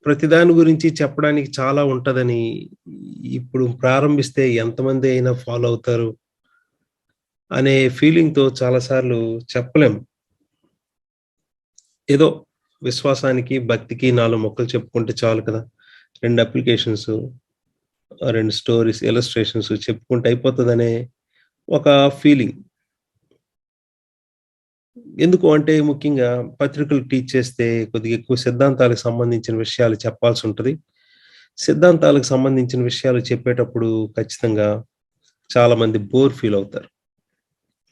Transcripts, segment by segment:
ప్రతిదాని గురించి చెప్పడానికి చాలా ఉంటదని ఇప్పుడు ప్రారంభిస్తే ఎంతమంది అయినా ఫాలో అవుతారు అనే ఫీలింగ్‌తో చాలా సార్లు చెప్పలేం. ఏదో విశ్వాసానికి, భక్తికి 4 ముక్కలు చెప్పుకుంటే చాలు కదా! 2 అప్లికేషన్స్, 2 స్టోరీస్, ఇలస్ట్రేషన్స్ చెప్పుకుంటే అయిపోతదనే ఒక ఫీలింగ్. ఎందుకు అంటే ముఖ్యంగా పత్రికలు టీచ్ చేస్తే కొద్దిగా ఎక్కువ సిద్ధాంతాలకు సంబంధించిన విషయాలు చెప్పాల్సుంటది. సిద్ధాంతాలకు సంబంధించిన విషయాలు చెప్పేటప్పుడు ఖచ్చితంగా చాలామంది బోర్ ఫీల్ అవుతారు.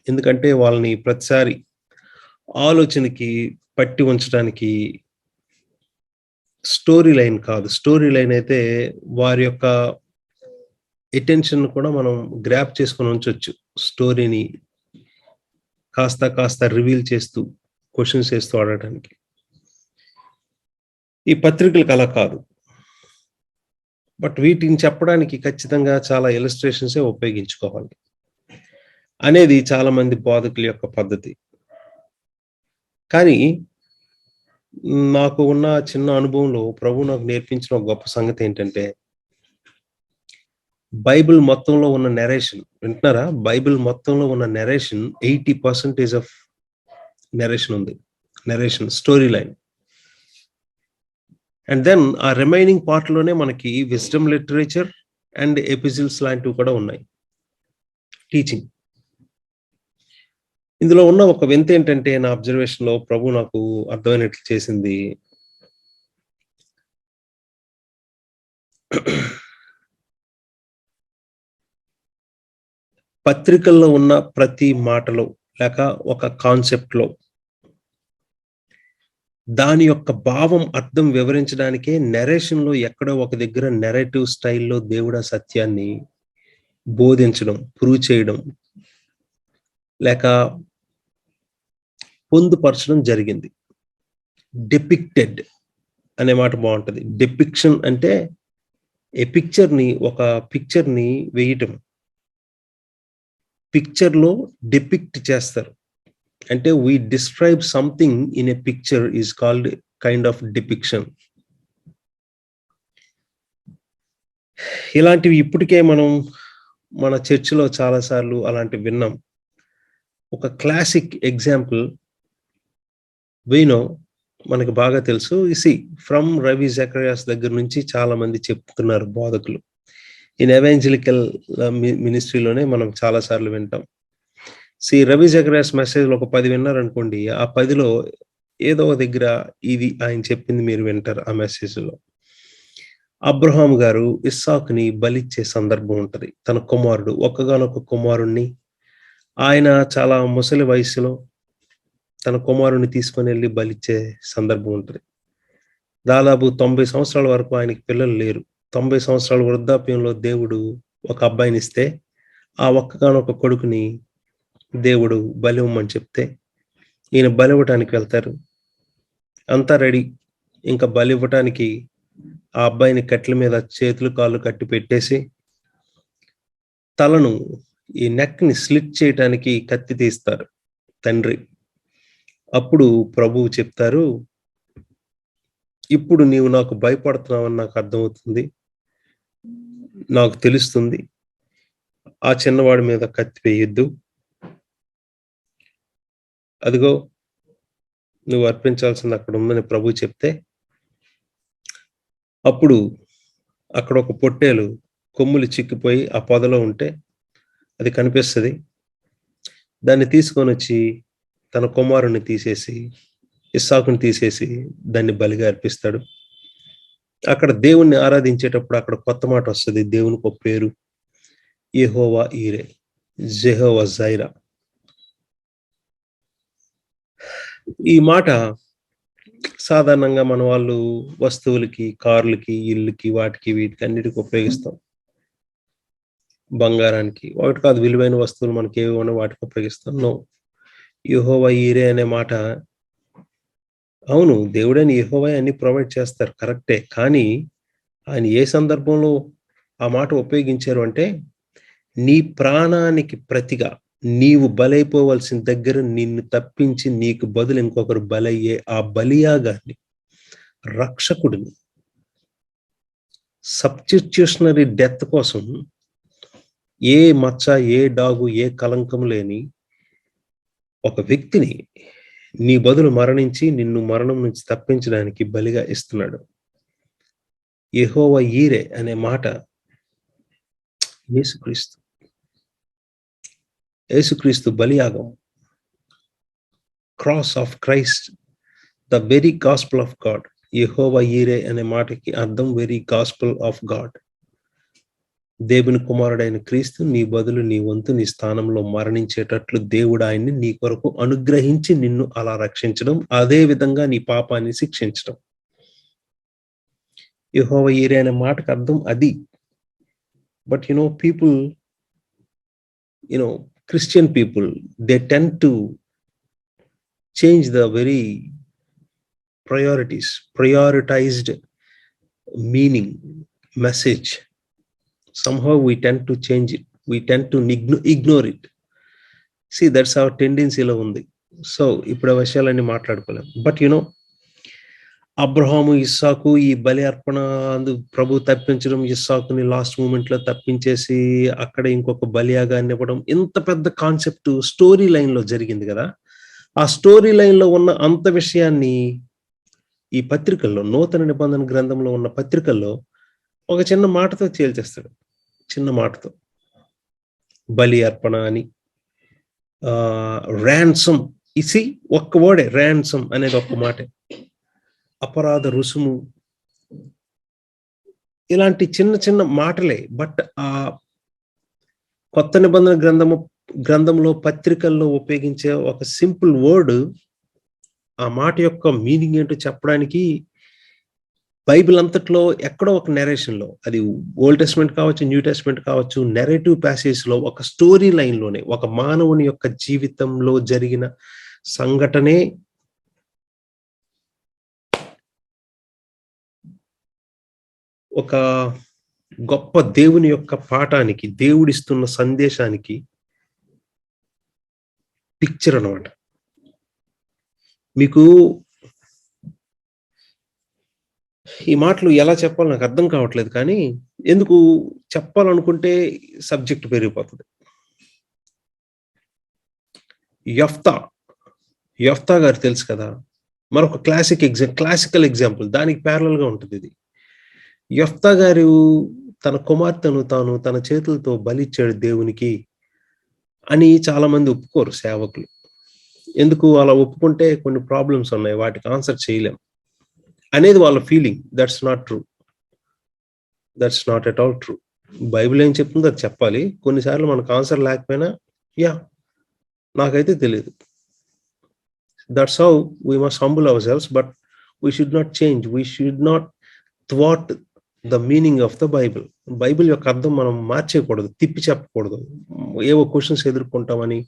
ఎందుకంటే వాళ్ళని ప్రతిసారి ఆలోచనకి పట్టి ఉంచడానికి స్టోరీ లైన్ కాదు. స్టోరీ లైన్ అయితే వారి యొక్క అటెన్షన్ కూడా మనం గ్రాబ్ చేసుకొని ఉంచొచ్చు. స్టోరీని కాస్త కాస్త రివీల్ చేస్తూ, క్వెషన్స్ ఏస్తూ అడగటానికి. ఈ పత్రికలకు అలా కాదు. బట్ వీటిని చెప్పడానికి ఖచ్చితంగా చాలా ఇలస్ట్రేషన్సే ఉపయోగించుకోవాలి. అనేది చాలామంది బోధకుల యొక్క పద్ధతి. కానీ నాకు ఉన్న చిన్న అనుభవంలో ప్రభువు నాకు నేర్పించిన ఒక గొప్ప సంగతేంటంటే, బైబిల్ మొత్తంలో ఉన్న నరేషన్ వింటున్నారా? బైబిల్ మొత్తంలో ఉన్న నరేషన్ 80% ఆఫ్ నరేషన్ ఉంది. Narration story line. And then ఆ రిమైనింగ్ పార్ట్‌లోనే మనకి విజ్డమ్ లిటరేచర్ అండ్ ఎపిసిల్స్ లాంటివి కూడా ఉన్నాయి. టీచింగ్. ఇందులో ఉన్న ఒక వింతేంటంటే నా అబ్జర్వేషన్‌లో ప్రభువు నాకు అర్థమైనట్లు చేసింది. పత్రికల్లో ఉన్న ప్రతి మాటలో లేక ఒక కాన్సెప్ట్‌లో దాని యొక్క భావం, అర్థం వివరించడానికే నరేషన్‌లో ఎక్కడో ఒక దగ్గర నరేటివ్ స్టైల్‌లో దేవుడు ఆ సత్యాన్ని బోధించడం, ప్రూవ్ చేయడం లేక పొందుపరచడం జరిగింది. డిపిక్టెడ్ అనే మాట బావుంటది. డిపిక్షన్ అంటే ఒక పిక్చర్‌ని వేయటం. పిక్చర్‌లో డిపిక్ట్ చేస్తారు. అంటే we describe something in a picture is called kind of depiction. ఇలాంటివి ఇప్పటికే మనం మన చర్చ్‌లో చాలా సార్లు అలాంటివి విన్నాం. ఒక క్లాసిక్ ఎగ్జాంపుల్ మనకు బాగా తెలుసు. ఫ్రమ్ రవి జకరియాస్ దగ్గర నుంచి చాలా మంది చెప్తున్నారు బోధకులు. ఇన్ ఎవాంజలికల్ మినిస్ట్రీలోనే మనం చాలా సార్లు వింటాం. రవి జకరియాస్ మెసేజ్‌లు ఒక 10 విన్నారనుకోండి. ఆ 10లో ఏదో ఒక దగ్గర ఇది ఆయన చెప్పింది మీరు వింటారు ఆ మెసేజ్‌లో. అబ్రహాము గారు ఇస్సాకుని బలిచ్చే సందర్భం ఉంటది. తన కుమారుడు ఒక్కగానొక్క కుమారుడిని ఆయన చాలా ముసలి వయస్సులో తన కుమారుడిని తీసుకొనెళ్ళి బలిచ్చే సందర్భం ఉంటది. దాదాపు 90 సంవత్సరాల వరకు ఆయనకి పిల్లలు లేరు. 90 సంవత్సరాల వృద్ధాప్యంలో దేవుడు ఒక అబ్బాయినిస్తే, ఆ ఒక్కగానొక్క కొడుకుని దేవుడు బలివ్వమని చెప్తే, ఈయన బలివ్వటానికి వెళ్తారు. అంతా రెడీ. ఇంకా బలివ్వటానికి ఆ అబ్బాయిని కట్టెల మీద చేతులు, కాళ్ళు కట్టి పెట్టేసి, తలను ఈ నెక్‌ని స్లిట్ చేయటానికి కత్తి తీస్తారు తండ్రి. అప్పుడు ప్రభువు చెప్తారు, "ఇప్పుడు నీవు నాకు భయపడుతున్నావని నాకు అర్థమవుతుంది. నాకు తెలుస్తుంది. ఆ చిన్నవాడి మీద కత్తి వేయొద్దు. అదిగో నువ్వు అర్పించాల్సింది అక్కడ ఉందని" ప్రభువు చెప్తే, అప్పుడు అక్కడ ఒక పొట్టేలు కొమ్ములు చిక్కిపోయి ఆ పొదలో ఉంటే అది కనిపిస్తది. దాన్ని తీసుకొనొచ్చి తన కుమారుడిని తీసేసి, ఇస్సాకుని తీసేసి దాన్ని బలిగా అర్పిస్తాడు. అక్కడ దేవుణ్ణి ఆరాధించేటప్పుడు అక్కడ కొత్త మాటొస్తది. దేవునికో పేరు. యెహోవా ఈరే, జెహోవా జైరా. ఈ మాట సాధారణంగా మన వాళ్ళు వస్తువులకి, కార్లకి, ఇళ్ళకి, వాటికి, వీటికి అన్నిటికి ఉపయోగిస్తాం. బంగారానికి. ఒకటి కాదు విలువైన వస్తువులు మనకేవి ఉన్నాయో వాటికి ఉపయోగిస్తాం. నో. యెహోవా ఈరే అనే మాట అవును. దేవుడైన యెహోవాయే అన్ని ప్రొవైడ్ చేస్తారు. కరెక్టే. కానీ ఆయన ఏ సందర్భంలో ఆ మాట ఉపయోగించారు అంటే, నీ ప్రాణానికి ప్రతిగా నీవు బలైపోవలసిన దగ్గర నిన్ను తప్పించి నీకు బదులు ఇంకొకరు బలయ్యే ఆ బలియాగాన్ని, రక్షకుడిని సబ్స్టిట్యూషనరీ డెత్ కోసం ఏ మచ్చ, ఏ డాగు, ఏ కలంకం లేని ఒక వ్యక్తిని నీ బదులు మరణించి నిన్ను మరణం నుంచి తప్పించడానికి బలిగా ఇస్తున్నాడు. యెహోవా ఈరే అనే మాట యేసుక్రీస్తు బలియాగం, cross of Christ, the very gospel of God. యెహోవా ఈరే అనే మాటకి అర్థం వెరీ గాస్పుల్ ఆఫ్ గాడ్. దేవుని కుమారుడైన క్రీస్తు నీ బదులు, నీ వంతు, నీ స్థానంలో మరణించేటట్లు దేవుడు ఆయన్ని నీ కొరకు అనుగ్రహించి నిన్ను అలా రక్షించడం, అదే విధంగా నీ పాపాన్ని శిక్షించడం. యెహోవా ఈరే అనే మాటకు అర్థం అది. But people, Christian people, they tend to change the very prioritized meaning, message. Somehow we tend to change it. We tend to ignore it. See, that's our tendency lo undi. So ఇప్పుడు ఆ విషయాలన్నీ మాట్లాడుకోలేం. But Abraham, ఇస్సాకు ఈ బలి అర్పణ ప్రభు తప్పించడం, ఇస్సాకుని last moment లో తప్పించేసి అక్కడ ఇంకొక బలియాగాన్ని ఇవ్వడం, ఇంత పెద్ద కాన్సెప్ట్ స్టోరీ లైన్ లో జరిగింది కదా. ఆ స్టోరీ లైన్ లో ఉన్న అంత విషయాన్ని ఈ పత్రికల్లో, నూతన నిబంధన గ్రంథంలో ఉన్న పత్రికల్లో ఒక చిన్న మాటతో తేల్చేస్తాడు. చిన్న మాటతో బలి అర్పణ అని, ర్యాన్సమ్, ఇసి ఒక్క వర్డే, ర్యాన్సమ్ అనేది ఒక్క మాటే, అపరాధ రుసుము, ఇలాంటి చిన్న చిన్న మాటలే. బట్ ఆ కొత్త నిబంధన గ్రంథంలో పత్రికల్లో ఉపయోగించే ఒక సింపుల్ వర్డ్, ఆ మాట యొక్క మీనింగ్ ఏంటో చెప్పడానికి బైబిల్ అంతట్లో ఎక్కడో ఒక నెరేషన్ లో, అది ఓల్డ్ టెస్ట్మెంట్ కావచ్చు, న్యూ టెస్ట్మెంట్ కావచ్చు, నెరేటివ్ ప్యాసేజ్ లో ఒక స్టోరీ లైన్ లోనే ఒక మానవుని యొక్క జీవితంలో జరిగిన సంఘటనే ఒక గొప్ప దేవుని యొక్క పాఠానికి, దేవుడిస్తున్న సందేశానికి పిక్చర్ అన్నమాట. మీకు ఈ మాటలు ఎలా చెప్పాలో నాకు అర్థం కావట్లేదు, కానీ ఎందుకు చెప్పాలనుకుంటే సబ్జెక్ట్ పెరిగిపోతుంది. యెఫ్తా గారు తెలుసు కదా, మరొక క్లాసికల్ ఎగ్జాంపుల్, దానికి ప్యారలల్ గా ఉంటుంది ఇది. యెఫ్తా గారు తన కుమార్తెను తాను తన చేతులతో బలిచ్చాడు దేవునికి అని చాలా మంది ఒప్పుకోరు సేవకులు. ఎందుకు అలా ఒప్పుకుంటే కొన్ని ప్రాబ్లమ్స్ ఉన్నాయి, వాటికి ఆన్సర్ చేయలేం అనేది వాళ్ళ feeling. That's not true. That's not at all true. Bible ఏం చెప్తుందో అది చెప్పాలి. కొన్నిసార్లు మనకు ఆన్సర్ లేకపోయినా నాకైతే తెలియదు. That's how we must humble ourselves, but we should not change. We should not థ్వాట్ the meaning of the Bible. Bible యొక్క అర్థం మనం మార్చేయకూడదు, తిప్పి చెప్పకూడదు. ఏవో క్వశ్చన్స్ ఎదుర్కొంటామని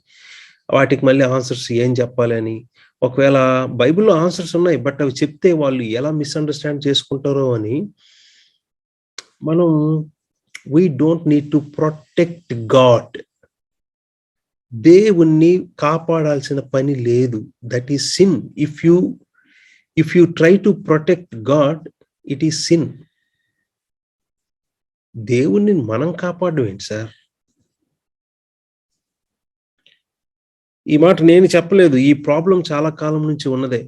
వాటికి మళ్ళీ ఆన్సర్స్ ఏం చెప్పాలి అని. ఒకవేళ బైబిల్లో ఆన్సర్స్ ఉన్నాయి, బట్ అవి చెప్తే వాళ్ళు ఎలా మిస్అండర్స్టాండ్ చేసుకుంటారో అని మనం we don't need to protect God. దేవుణ్ణి కాపాడాల్సిన పని లేదు. That is sin. If you try to protect God, it is sin. దేవుణ్ణి మనం కాపాడడం ఏంటి సార్? ఈ మాట నేను చెప్పలేదు, ఈ ప్రాబ్లం చాలా కాలం నుంచి ఉన్నదే.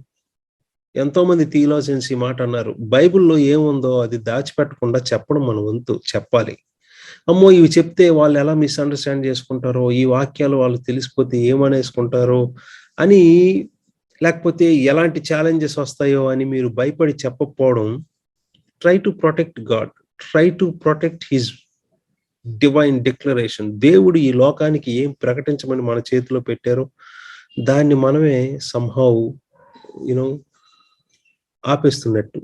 ఎంతో మంది థియాలజియన్స్ ఈ మాట అన్నారు. బైబిల్లో ఏముందో అది దాచిపెట్టకుండా చెప్పడం మన వంతు, చెప్పాలి. అమ్మో ఇవి చెప్తే వాళ్ళు ఎలా మిస్అండర్స్టాండ్ చేసుకుంటారో, ఈ వాక్యాలు వాళ్ళు తెలిసిపోతే ఏమనేసుకుంటారో అని, లేకపోతే ఎలాంటి ఛాలెంజెస్ వస్తాయో అని మీరు భయపడి చెప్పకపోవడం. Try to protect God, try to protect his divine declaration. దేవుడు ఈ లోకానికి ఏం ప్రకటించమని మన చేతిలో పెట్టారో దాన్ని మనమే సంహౌ ఆపేస్తున్నట్టు.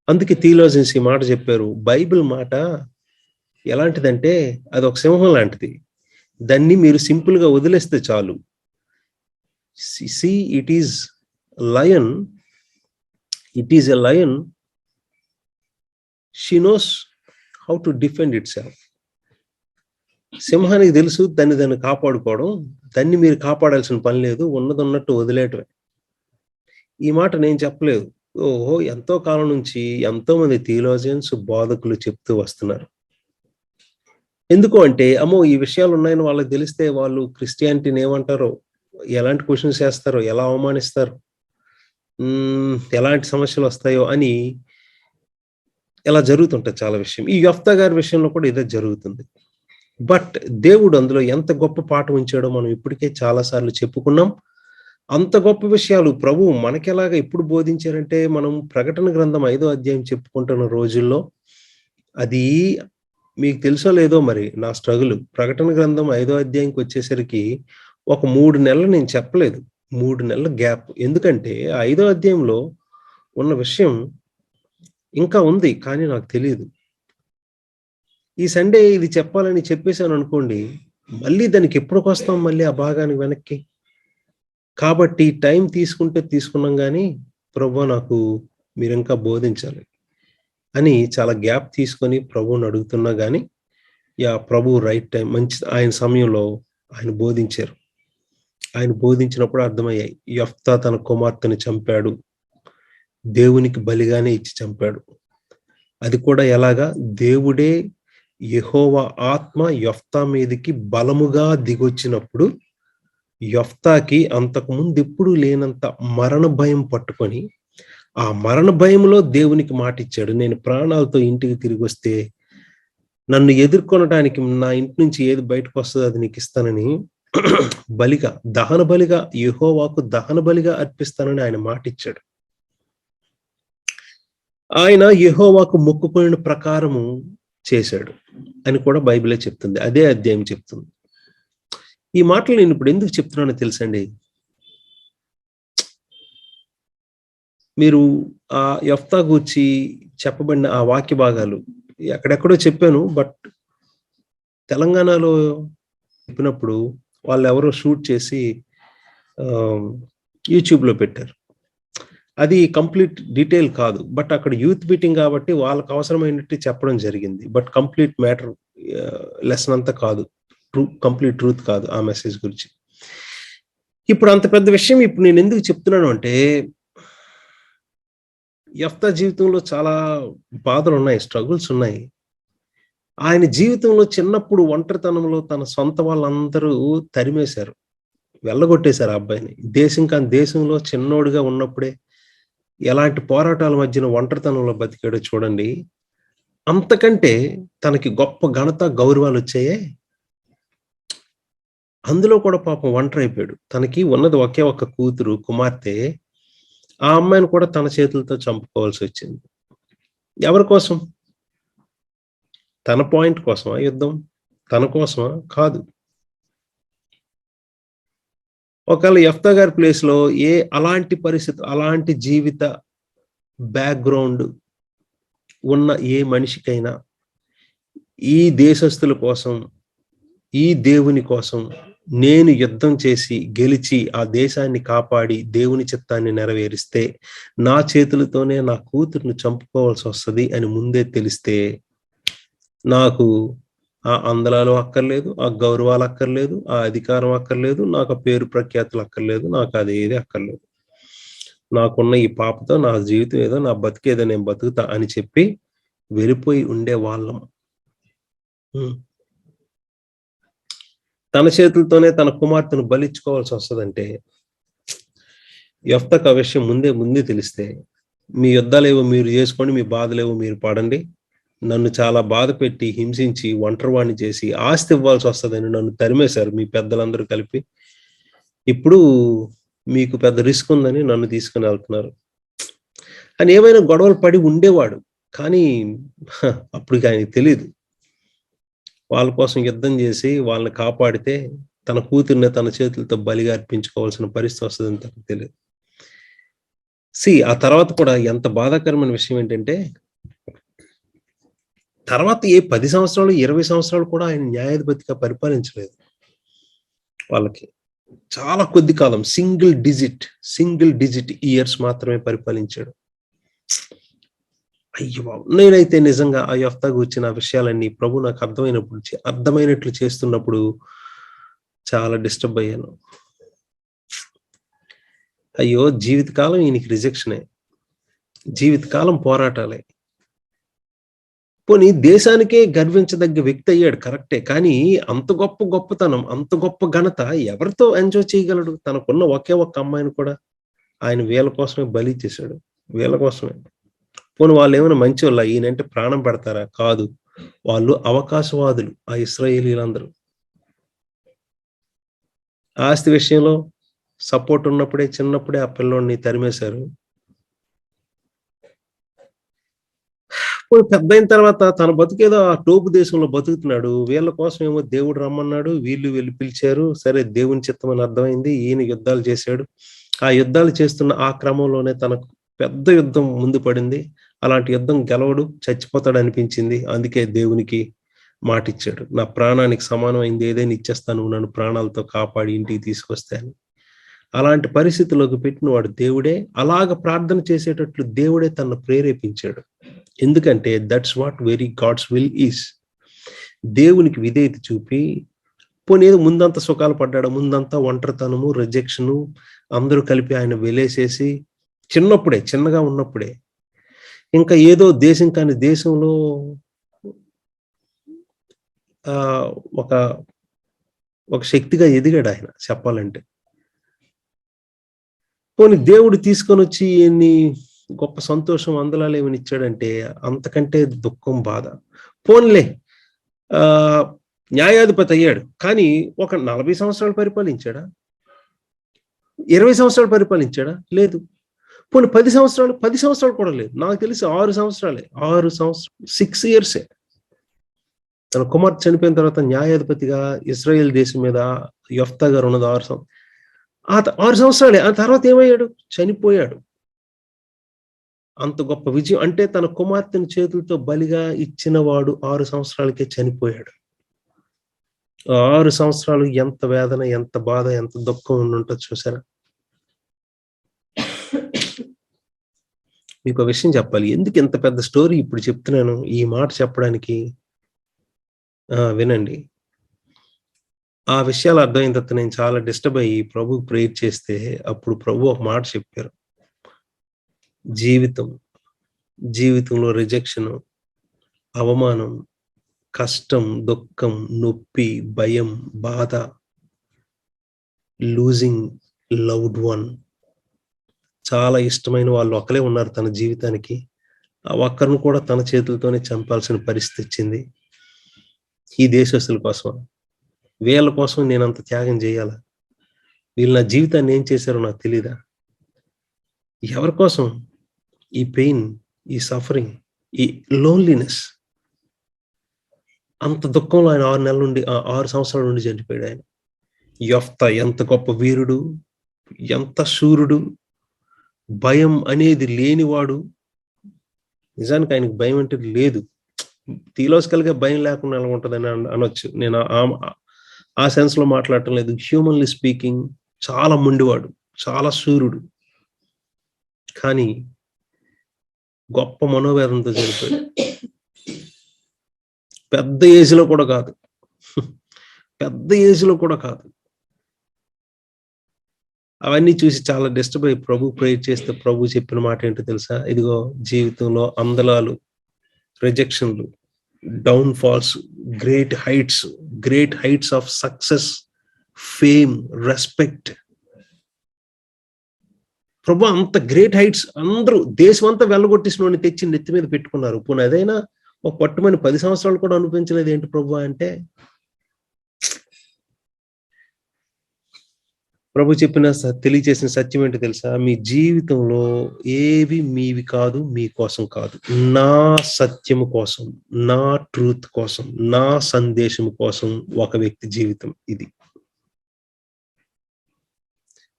అందుకే థియాలజియన్స్ ఈ మాట చెప్పారు. బైబిల్ మాట ఎలాంటిదంటే అది ఒక సింహం లాంటిది, దాన్ని మీరు సింపుల్ గా వదిలేస్తే చాలు. It is lion, she knows how to defend it self. సింహానికి తెలుసు దాన్ని కాపాడుకోవడం. దాన్ని మీరు కాపాడాల్సిన పని లేదు, ఉన్నదన్నట్టు వదిలేయటమే. ఈ మాట నేను చెప్పలేదు, ఓహో! ఎంతో కాలం నుంచి ఎంతోమంది థియోలాజియన్స్, బోధకులు చెప్తూ వస్తున్నారు. ఎందుకు అంటే, అమ్మో! ఈ విషయాలున్నాయని వాళ్ళకి తెలిస్తే వాళ్ళు క్రిస్టియానిటీని ఏమంటారో, ఎలాంటి క్వెషన్స్ ఏస్తారో, ఎలా అవమానిస్తారు, ఎలాంటి సమస్యలొస్తాయో అని ఇలా జరుగుతుంటది చాలా విషయం. ఈ యెఫ్తా గారి విషయంలో కూడా ఇదే జరుగుతుంది. బట్ దేవుడు అందులో ఎంత గొప్ప పాఠం ఉంచాడో మనం ఇప్పటికే చాలా సార్లు చెప్పుకున్నాం. అంత గొప్ప విషయాలు ప్రభువు మనకెలాగా ఎప్పుడు బోధించారంటే, మనం ప్రకటన గ్రంథం 5వ అధ్యాయం చెప్పుకుంటున్న రోజుల్లో, అది మీకు తెలుసో లేదో మరి నా స్ట్రగుల్. ప్రకటన గ్రంథం 5వ అధ్యాయంకొచ్చేసరికి ఒక 3 నెలలు నేను చెప్పలేదు. 3 నెలల గ్యాప్. ఎందుకంటే, ఆ 5వ అధ్యాయంలో ఉన్న విషయం ఇంకా ఉంది. కానీ నాకు తెలీదు. ఈ సండే ఇది చెప్పాలని చెప్పేసాననుకోండి, మళ్ళీ దానికి ఎప్పటికొస్తాం మళ్ళీ ఆ భాగానికి వెనక్కి? కాబట్టి టైం తీసుకుంటే తీసుకున్నాం గానీ, ప్రభువా నాకు మీరింకా బోధించాలి అని చాలా గ్యాప్ తీసుకొని ప్రభువుని అడుగుతున్నా గానీ, ప్రభువు రైట్ టైం మంచి ఆయన సమయంలో ఆయన బోధించారు. ఆయన బోధించినప్పుడు అర్థమయ్యాయి. యెఫ్తా తన కుమార్తెను చంపాడు. దేవునికి బలిగానే ఇచ్చి చంపాడు. అది కూడా ఎలాగా? దేవుడే యెహోవా ఆత్మ యెఫ్తా మీదకి బలముగా దిగొచ్చినప్పుడు, యెఫ్తాకి అంతకుముందెప్పుడూ లేనంత మరణ భయం పట్టుకొని, ఆ మరణ భయంలో దేవునికి మాటిచ్చాడు. నేను ప్రాణాలతో ఇంటికి తిరిగొస్తే, నన్ను ఎదుర్కొనటానికి నా ఇంటి నుంచి ఏది బయటకొస్తదో అది నీకిస్తానని బలిగా, దహన బలిగా యెహోవాకు దహన బలిగా అర్పిస్తానని ఆయన మాటిచ్చాడు. ఆయన యెహోవాకు మొక్కుకొనిన ప్రకారము చేశాడు అని కూడా బైబిలే చెప్తుంది. అదే అధ్యాయం చెప్తుంది. ఈ మాటలు నేను ఇప్పుడు ఎందుకు చెప్తున్నానో తెలుసండి? మీరు యెఫ్తా గూర్చి చెప్పబడిన ఆ వాక్య భాగాలు ఎక్కడెక్కడో చెప్పాను. బట్ తెలంగాణలో చెప్పినప్పుడు వాళ్ళెవరో షూట్ చేసి యూట్యూబ్‌లో పెట్టారు. అది కంప్లీట్ డీటెయిల్ కాదు. బట్ అక్కడ యూత్ మీటింగ్ కాబట్టి వాళ్ళకి అవసరమైనట్టు చెప్పడం జరిగింది. బట్ కంప్లీట్ మ్యాటర్ లెసన్ అంతా కాదు. కంప్లీట్ ట్రూత్ కాదు ఆ మెసేజ్ గురించి. ఇప్పుడు అంత పెద్ద విషయం ఇప్పుడు నేను ఎందుకు చెప్తున్నాను అంటే, యెఫ్తా జీవితంలో చాలా బాధలున్నాయి, స్ట్రగుల్స్ ఉన్నాయి. ఆయన జీవితంలో చిన్నప్పుడు ఒంటరితనంలో తన సొంత వాళ్ళందరూ తరిమేశారు. వెళ్ళగొట్టేశారు ఆ అబ్బాయిని. దేశం కాని దేశంలో చిన్నోడుగా ఉన్నప్పుడే ఎలాంటి పోరాటాల మధ్యన ఒంటరితనంలో బతికాడో చూడండి. అంతకంటే తనకి గొప్ప ఘనత, గౌరవాలొచ్చాయే. అందులో కూడా పాపం ఒంటరైపోయాడు. తనకి ఉన్నది ఒకే ఒక్క కూతురు, కుమార్తె. ఆ అమ్మాయిని కూడా తన చేతులతో చంపుకోవాల్సొచ్చింది. ఎవరి కోసం? తన పాయింట్ కోసమా యుద్ధం? తన కోసమా? కాదు. ఒకవేళ యెఫ్తా గారి ప్లేస్‌లో అలాంటి పరిస్థితి, అలాంటి జీవిత బ్యాక్‌గ్రౌండ్ ఉన్న ఏ మనిషికైనా, ఈ దేశస్తుల కోసం, ఈ దేవుని కోసం నేను యుద్ధం చేసి, గెలిచి, ఆ దేశాన్ని కాపాడి, దేవుని చిత్తాన్ని నెరవేరిస్తే, నా చేతులతోనే నా కూతుర్ని చంపుకోవాల్సొస్తది అని ముందే తెలిస్తే, నాకు ఆ అందలాలు అక్కర్లేదు, ఆ గౌరవాలు అక్కర్లేదు, ఆ అధికారం అక్కర్లేదు, నాకు ఆ పేరు ప్రఖ్యాతులు అక్కర్లేదు, నాకదేది అక్కర్లేదు. నాకున్న ఈ పాపతో నా జీవితం ఏదో, నా బతుకేదో నేను బతుకుతా అని చెప్పి వెళ్ళిపోయి ఉండేవాళ్ళం. హ్మ్. తన చేతులతోనే తన కుమార్తెను బలిచ్చుకోవాల్సొస్తదంటే, యెఫ్తాకు ఆ విషయం ముందే తెలిస్తే, మీ యుద్ధాలేవో మీరు జేసుకోండి, మీ బాధలేవో మీరు పడండి. నన్ను చాలా బాధపెట్టి, హింసించి, ఒంటరివాడిని చేసి, ఆస్తి ఇవ్వాల్సొస్తదని నన్ను తరిమేశారు మీ పెద్దలందరూ కలిపి. ఇప్పుడు మీకు పెద్ద రిస్క్ ఉందని నన్ను తీసుకొనెళ్తున్నారు అని ఏమైనా గొడవలు పడి ఉండేవాడు. కానీ అప్పటికి ఆయనకి తెలీదు. వాళ్ళ కోసం యుద్ధం జేసి, వాళ్ళని కాపాడితే, తన కూతుర్ని తన చేతులతో బలిగా అర్పించుకోవాల్సిన పరిస్థితి వస్తదని తనకు తెలీదు. ఆ తర్వాత కూడా ఎంత బాధాకరమైన విషయం ఏంటంటే, తర్వాత 10 సంవత్సరాలు, 20 సంవత్సరాలు కూడా ఆయన న్యాయాధిపతిగా పరిపాలించలేదు వాళ్ళకి. చాలా కొద్ది కాలం సింగిల్ డిజిట్ ఇయర్స్ మాత్రమే పరిపాలించాడు. అయ్య బాబోయ్! నేనైతే నిజంగా ఆ యెఫ్తా గూర్చిన విషయాలన్నీ ప్రభు నాకు అర్థమైనట్లు చేస్తున్నప్పుడు చాలా డిస్టర్బ్ అయ్యాను. అయ్యో! జీవితకాలం ఈయనకి రిజెక్షనే. జీవితకాలం పోరాటాలే. పోనీ దేశానికే గర్వించదగ్గ వ్యక్తి అయ్యాడు కరెక్టే. కానీ అంత గొప్పతనం, అంత గొప్ప ఘనత ఎవరితో ఎంజాయ్ చేయగలడు? తనకున్న ఒకే ఒక్క అమ్మాయిని కూడా ఆయన వీళ్ళ కోసమే బలి చేశాడు. వీళ్ళ కోసమే. పోనీ వాళ్ళేమైనా మంచోళ్ళా? ఈయనంటే ప్రాణం పెడతారా? కాదు. వాళ్ళు అవకాశవాదులు ఆ ఇశ్రాయేలీయులందరూ. ఆస్తి విషయంలో సపోర్ట్ ఉన్నప్పుడే చిన్నప్పుడే ఆ పిల్లోడిని తరిమేశారు. పెద్దయిన తర్వాత తన బతుకేదో ఆ టోపు దేశంలో బతుకుతున్నాడు. వీళ్ళ కోసం ఏమో దేవుడు రమ్మన్నాడు. వీళ్ళు వెళ్లి పిలిచారు. సరే దేవుని చిత్తం అని అర్థమైంది. ఈయన యుద్ధాలు చేశాడు. ఆ యుద్ధాలు చేస్తున్న ఆ క్రమంలోనే తనకు పెద్ద యుద్ధం ముందు పడింది. అలాంటి యుద్ధం గెలవడు, చచ్చిపోతాడు అనిపించింది. అందుకే దేవునికి మాటిచ్చాడు. నా ప్రాణానికి సమానమైంది ఏదైనా ఇచ్చేస్తాను, నువ్వు నన్ను ప్రాణాలతో కాపాడి ఇంటికి తీసుకొస్తే అని. అలాంటి పరిస్థితిలోకి పెట్టిన వాడు దేవుడే. అలాగ ప్రార్థన చేసేటట్లు దేవుడే తనను ప్రేరేపించాడు. ఎందుకంటే that's what very God's will is. దేవునికి విధేయత చూపి పోనీ ఏదో ముందంతా సుఖాలు పడ్డాడు, ముందంతా ఒంటరితనము, రిజెక్షను, అందరూ కలిపి ఆయన వెలేసేసి చిన్నగా ఉన్నప్పుడే ఇంకా ఏదో దేశం కాని దేశంలో ఒక శక్తిగా ఎదిగాడు ఆయన చెప్పాలంటే. పోనీ దేవుడు తీసుకొని వచ్చి ఎన్ని గొప్ప సంతోషం అందలాలు ఏమని ఇచ్చాడంటే అంతకంటే దుఃఖం, బాధ. పోన్లే న్యాయాధిపతి అయ్యాడు. కానీ ఒక 40 సంవత్సరాలు పరిపాలించాడా? 20 సంవత్సరాలు పరిపాలించాడా? లేదు. పోనీ 10 సంవత్సరాలు కూడా లేదు. నాకు తెలిసి 6 సంవత్సరాలే. 6 ఇయర్సే. తన కుమార్తె చనిపోయిన తర్వాత న్యాయాధిపతిగా ఇజ్రాయెల్ దేశం మీద యెఫ్తా గారు ఉన్నది 6 సంవత్సరాలు. 6 సంవత్సరాలే. ఆ తర్వాత ఏమయ్యాడు? చనిపోయాడు. అంత గొప్ప విజయం అంటే తన కుమార్తెను చేతులతో బలిగా ఇచ్చిన వాడు 6 సంవత్సరాలకే చనిపోయాడు. 6 సంవత్సరాలు ఎంత వేదన, ఎంత బాధ, ఎంత దుఃఖం ఉండుంటో చూసారా? మీకు ఒక విషయం చెప్పాలి. ఎందుకు ఇంత పెద్ద స్టోరీ ఇప్పుడు చెప్తున్నాను ఈ మాట చెప్పడానికి? వినండి. ఆ విషయాలు అర్థమైన తర్వాత నేను చాలా డిస్టర్బ్ అయ్యి ప్రభుకు ప్రేయర్ చేస్తే అప్పుడు ప్రభు ఒక మాట చెప్పారు. జీవితంలో రిజెక్షన్, అవమానం, కష్టం, దుఃఖం, నొప్పి, భయం, బాధ, లూజింగ్ లవ్డ్ వన్, చాలా ఇష్టమైన వాళ్ళు ఒక్కలే ఉన్నారు తన జీవితానికి. ఆ ఒక్కరిని కూడా తన చేతులతోనే చంపాల్సిన పరిస్థితి వచ్చింది. ఈ దేశస్తుల కోసం, వీళ్ళ కోసం నేను అంత త్యాగం చేయాలా? వీళ్ళు నా జీవితాన్ని ఏం చేశారో నాకు తెలీదా? ఎవరి కోసం? ఈ పెయిన్, ఈ సఫరింగ్, ఈ లోన్లీనెస్. అంత దుఃఖంలో ఆయన 6 నెలల నుండి 6 సంవత్సరాల నుండి చనిపోయాడు ఆయన. యెఫ్తా ఎంత గొప్ప వీరుడు, ఎంత శూరుడు, భయం అనేది లేనివాడు. నిజానికి ఆయనకు భయం అంటే లేదు. థియలాజికల్ గా భయం లేకుండా ఎలా ఉంటుందని అనొచ్చు. నేను ఆ సెన్స్ లో మాట్లాడటం లేదు. హ్యూమన్లీ స్పీకింగ్ చాలా మొండివాడు, చాలా శూరుడు. కానీ గొప్ప మనోవేదనతో చనిపోయాడు. పెద్ద ఏజ్ లో కూడా కాదు. అవన్నీ చూసి చాలా డిస్టర్బ్ అయ్యి ప్రభు ప్రేయర్ చేస్తే ప్రభు చెప్పిన మాట ఏంటో తెలుసా? ఇదిగో జీవితంలో అందలాలు, రిజెక్షన్లు, downfalls, great heights of success, fame, respect. Prabhu అంత గ్రేట్ హైట్స్ అందరూ దేశం అంతా వెళ్ళగొట్టేసిన తెచ్చి నెత్తి మీద పెట్టుకున్నారు. పోనీ అదైనా ఒక పట్టుమని 10 సంవత్సరాలు కూడా అనిపించలేదు ఏంటి ప్రభు అంటే? ప్రభు చెప్పిన తెలియజేసిన సత్యం ఏంటో తెలుసా? మీ జీవితంలో ఏవి మీవి కాదు, మీకోసం కాదు. నా సత్యము కోసం, నా ట్రూత్ కోసం, నా సందేశం కోసం ఒక వ్యక్తి జీవితం ఇది.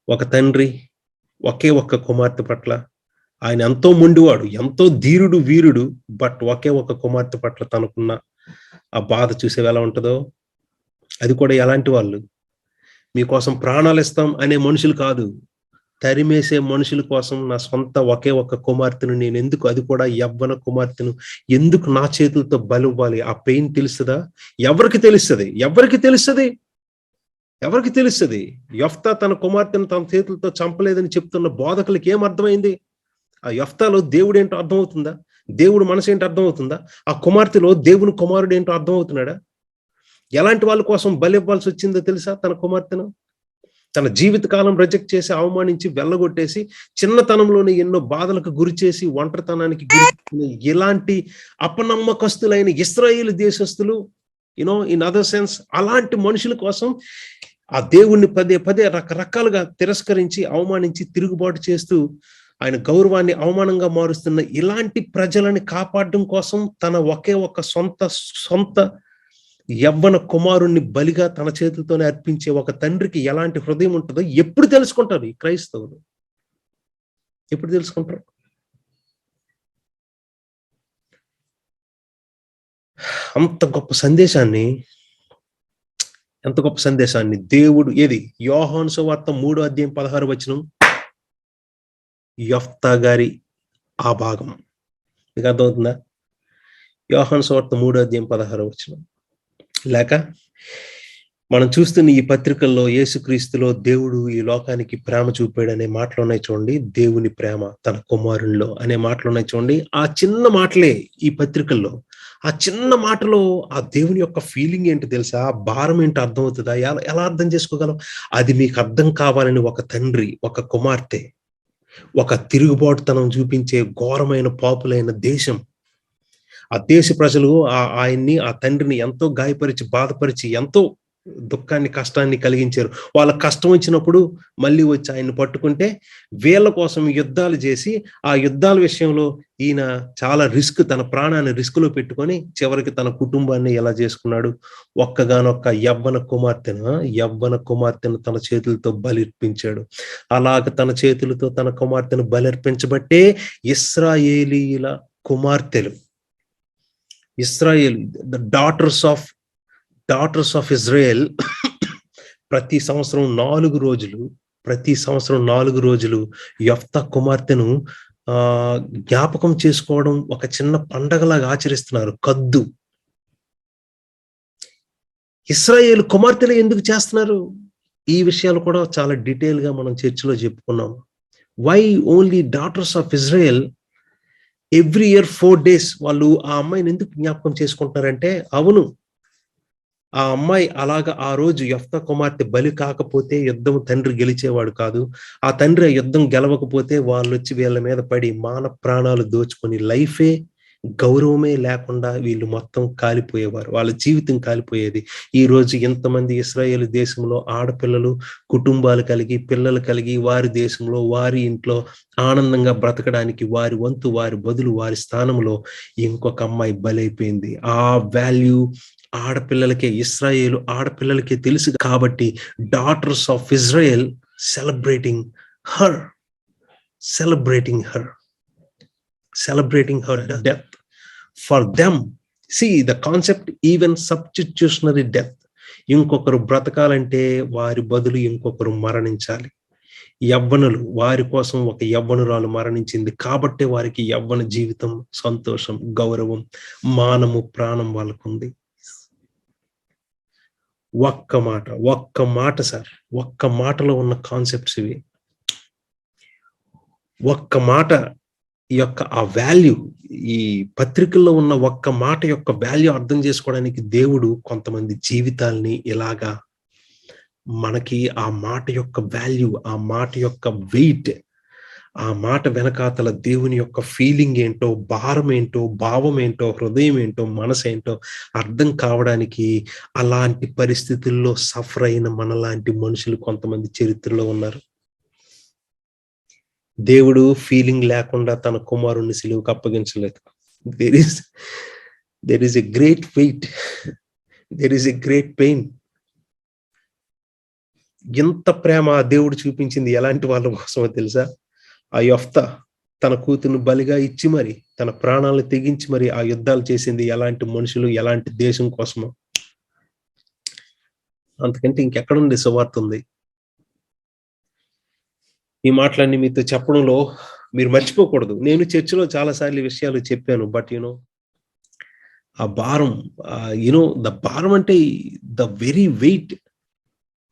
ఒక తండ్రి ఒకే ఒక్క కుమార్తె పట్ల ఆయన ఎంతో మొండివాడు, ఎంతో ధీరుడు, వీరుడు. బట్ ఒకే ఒక్క కుమార్తె పట్ల తనకున్న ఆ బాధ చూసేవి ఎలా ఉంటుందో, అది కూడా ఎలాంటి వాళ్ళు? మీకోసం ప్రాణాలు ఇస్తాం అనే మనుషులు కాదు, తరిమేసే మనుషుల కోసం నా సొంత ఒకే ఒక్క కుమార్తెను నేను ఎందుకు, అది కూడా యవ్వన కుమార్తెను ఎందుకు నా చేతులతో బలివ్వాలి? ఆ పెయిన్ తెలుస్తుందా? ఎవరికి తెలుస్తుంది? యెఫ్తా తన కుమార్తెను తన చేతులతో చంపలేదని చెప్తున్న బోధకులకి ఏం అర్థమైంది? ఆ యెఫ్తాలో దేవుడు ఏంటో అర్థమవుతుందా? దేవుడు మనసు ఏంటో అర్థమవుతుందా? ఆ కుమార్తెలో దేవుని కుమారుడు ఏంటో అర్థమవుతున్నాడా? ఎలాంటి వాళ్ళ కోసం బలి ఇవ్వాల్సి వచ్చిందో తెలుసా తన కుమార్తెను? తన జీవిత కాలం రిజెక్ట్ చేసి, అవమానించి, వెళ్ళగొట్టేసి, చిన్నతనంలోనే ఎన్నో బాధలకు గురి చేసి, ఒంటరితనానికి గురి చేసిన ఇలాంటి అపనమ్మకస్తులైన ఇశ్రాయేలు దేశస్థులు, ఇన్ అదర్ సెన్స్ అలాంటి మనుషుల కోసం ఆ దేవుణ్ణి పదే పదే రకరకాలుగా తిరస్కరించి, అవమానించి, తిరుగుబాటు చేస్తూ, ఆయన గౌరవాన్ని అవమానంగా మారుస్తున్న ఇలాంటి ప్రజలని కాపాడడం కోసం తన ఒకే ఒక సొంత యవ్వన కుమారుణ్ణి బలిగా తన చేతులతోనే అర్పించే ఒక తండ్రికి ఎలాంటి హృదయం ఉంటుందో ఎప్పుడు తెలుసుకుంటారు ఈ క్రైస్తవులు? ఎప్పుడు తెలుసుకుంటారు? అంత గొప్ప సందేశాన్ని, ఎంత గొప్ప సందేశాన్ని దేవుడు ఏది యోహాను సువార్త 3:16 యెఫ్తా గారి ఆ భాగం మీకు అర్థమవుతుందా? యోహాను సువార్త 3:16 లేక మనం చూస్తున్న ఈ పత్రికల్లో యేసుక్రీస్తులో దేవుడు ఈ లోకానికి ప్రేమ చూపాడు అనే మాటలు ఉన్నాయి చూడండి. దేవుని ప్రేమ తన కుమారునిలో అనే మాటలు ఉన్నాయి చూడండి. ఆ చిన్న మాటలే ఈ పత్రికల్లో, ఆ చిన్న మాటలో ఆ దేవుని యొక్క ఫీలింగ్ ఏంటో తెలుసా? ఆ భారం ఏంటో అర్థమవుతుందా? ఎలా అర్థం చేసుకోగలం? అది మీకు అర్థం కావాలని ఒక తండ్రి, ఒక కుమార్తె, ఒక తిరుగుబాటుతనం చూపించే ఘోరమైన పాపులైన దేశం, ఆ దేశ ప్రజలు ఆయన్ని, ఆ తండ్రిని ఎంతో గాయపరిచి, బాధపరిచి, ఎంతో దుఃఖాన్ని, కష్టాన్ని కలిగించారు. వాళ్ళ కష్టం వచ్చినప్పుడు మళ్ళీ వచ్చి ఆయన్ని పట్టుకుంటే వీళ్ళ కోసం యుద్ధాలు చేసి, ఆ యుద్ధాల విషయంలో ఈయన చాలా తన ప్రాణాన్ని రిస్క్ లో పెట్టుకొని చివరికి తన కుటుంబాన్ని ఎలా చేసుకున్నాడు? ఒక్కగానొక్క యవ్వన కుమార్తెను తన చేతులతో బలిర్పించాడు. అలాగ తన చేతులతో తన కుమార్తెను బలిర్పించబట్టే ఇశ్రాయేలీయుల కుమార్తెలు, Israel the daughters of Israel ప్రతి సంవత్సరం 4 రోజులు యెఫ్తా కుమార్తెను జ్ఞాపకం చేసుకోవడం ఒక చిన్న పండగలాగా ఆచరిస్తున్నారు. కద్దు ఇశ్రాయేల్ కుమార్తెలు ఎందుకు చేస్తున్నారు? ఈ విషయాలు కూడా చాలా డీటెయిల్ గా మనం చర్చిలో చెప్పుకున్నాం. Why only daughters of Israel every year 4 days వాళ్ళు ఆ అమ్మాయిని ఎందుకు జ్ఞాపకం చేసుకుంటున్నారంటే, అవును ఆ అమ్మాయి అలాగా ఆ రోజు యెఫ్తా కుమార్తె బలి కాకపోతే యుద్ధం తండ్రి గెలిచేవాడు కాదు. ఆ తండ్రి ఆ యుద్ధం గెలవకపోతే వాళ్ళొచ్చి వీళ్ళ మీద పడి మాన ప్రాణాలు దోచుకొని లైఫే, గౌరవమే లేకుండా వీళ్ళు మొత్తం కాలిపోయేవారు. వాళ్ళ జీవితం కాలిపోయేది. ఈ రోజు ఇంతమంది ఇశ్రాయేలు దేశంలో ఆడపిల్లలు, కుటుంబాలు కలిగి, పిల్లలు కలిగి, వారి దేశంలో, వారి ఇంట్లో ఆనందంగా బ్రతకడానికి వారి వంతు, వారి బదులు, వారి స్థానంలో ఇంకొక అమ్మాయి బలైపోయింది. ఆ వాల్యూ ఆడపిల్లలకే, ఇశ్రాయేలు ఆడపిల్లలకే తెలుసు కాబట్టి daughters of Israel celebrating her death for them. See the concept, even substitutionary death. ఇంకొకరు బ్రతకాలంటే వారి బదులు ఇంకొకరు మరణించాలి. యవ్వనులు, వారి కోసం ఒక యవ్వనురాలు మరణించింది కాబట్టి వారికి యవ్వన జీవితం, సంతోషం, గౌరవం, మానము, ప్రాణం వాళ్ళకుంది. ఒక్క మాట సార్, ఒక్క మాటలో ఉన్న కాన్సెప్ట్స్ ఇవి. ఒక్క మాట యొక్క ఆ వాల్యూ, ఈ పత్రికల్లో ఉన్న ఒక్క మాట యొక్క వాల్యూ అర్థం చేసుకోవడానికి దేవుడు కొంతమంది జీవితాల్ని ఇలాగా మనకి ఆ మాట యొక్క వాల్యూ, ఆ మాట యొక్క వెయిట్, ఆ మాట వెనకాతల దేవుని యొక్క ఫీలింగ్ ఏంటో, భారం ఏంటో, భావం ఏంటో, హృదయం ఏంటో, మనసు ఏంటో అర్థం కావడానికి అలాంటి పరిస్థితుల్లో సఫర్ అయిన మనలాంటి మనుషులు కొంతమంది చరిత్రలో ఉన్నారు. దేవుడు ఫీలింగ్ లేకుండా తన కుమారుణ్ణి సిలువకు అప్పగించలేదు. there is a great weight, there is a great pain. ఎంత ప్రేమ దేవుడు చూపించింది ఎలాంటి వాళ్ళ కోసమో తెలుసా? ఆ యెఫ్తా తన కూతురును బలిగా ఇచ్చి మరి, తన ప్రాణాలను తెగించి మరి ఆ యుద్ధాలు చేసింది ఎలాంటి మనుషులు, ఎలాంటి దేశం కోసమో. అంతకంటే ఇంకెక్కడుంది సువార్త ఉంది? ఈ మాటలన్నీ మీతో చెప్పడంలో మీరు మర్చిపోకూడదు. నేను చర్చిలో చాలాసార్లు ఈ విషయాలు చెప్పాను. బట్ ఆ భారం, ద భారం అంటే the very weight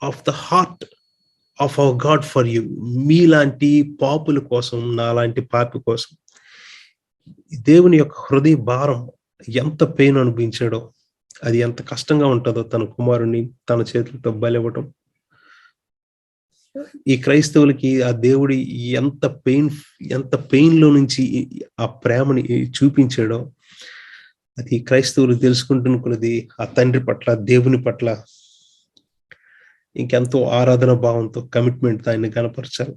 of the heart of our God for you. మీలాంటి పాపుల కోసం, నాలాంటి పాపి కోసం దేవుని యొక్క హృదయ భారం, ఎంత పెయిన్ అనుభవించాడో, అది ఎంత కష్టంగా ఉంటుందో తన కుమారుణ్ణి తన చేతులతో బలివ్వటం. ఈ క్రైస్తవులకి ఆ దేవుడి ఎంత పెయిన్ లో నుంచి ఆ ప్రేమని చూపించాడో, అది క్రైస్తవులు తెలుసుకుంటున్న కొలది ఆ తండ్రి పట్ల, దేవుని పట్ల ఇంకెంతో ఆరాధన భావంతో, కమిట్మెంట్ ఆయన్ని కనపరచాలి.